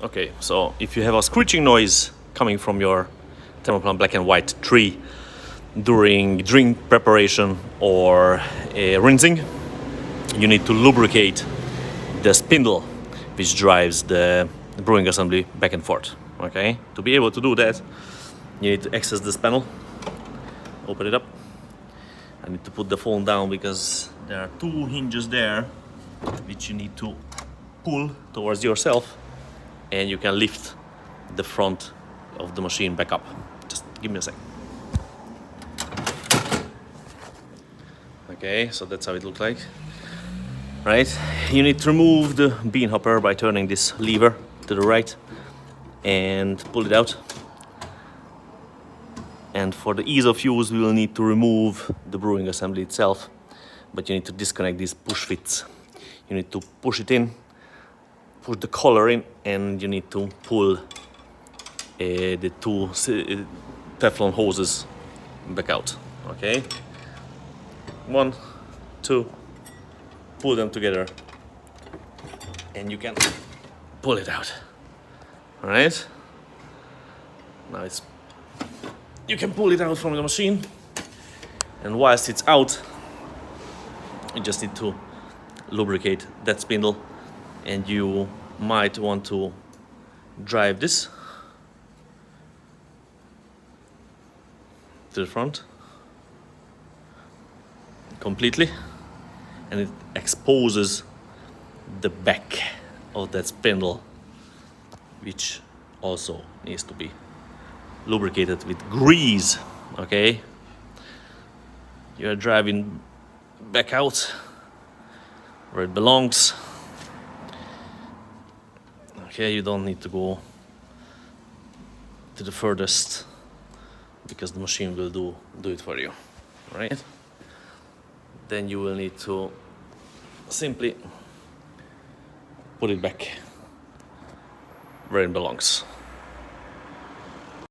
Okay, so if you have a screeching noise coming from your Thermoplan B&W3 during drink preparation or rinsing, you need to lubricate the spindle which drives the brewing assembly back and forth. Okay, to be able to do that, you need to access this panel, open it up. I need to put the phone down because there are two hinges there which you need to pull towards yourself, and you can lift the front of the machine back up. Just give me a sec. Okay, so that's how it looks like. Right, you need to remove the bean hopper by turning this lever to the right and pull it out. And for the ease of use, we will need to remove the brewing assembly itself, but you need to disconnect these push fits. You need to push it in, push the collar in, and you need to pull the two Teflon hoses back out. Okay, 1, 2, pull them together, and you can pull it out. All right, now you can pull it out from the machine, and whilst it's out, you just need to lubricate that spindle, and you might want to drive this to the front completely, and it exposes the back of that spindle, which also needs to be lubricated with grease. Okay, you're driving back out where it belongs. Okay, you don't need to go to the furthest because the machine will do it for you, right? Then you will need to simply put it back where it belongs.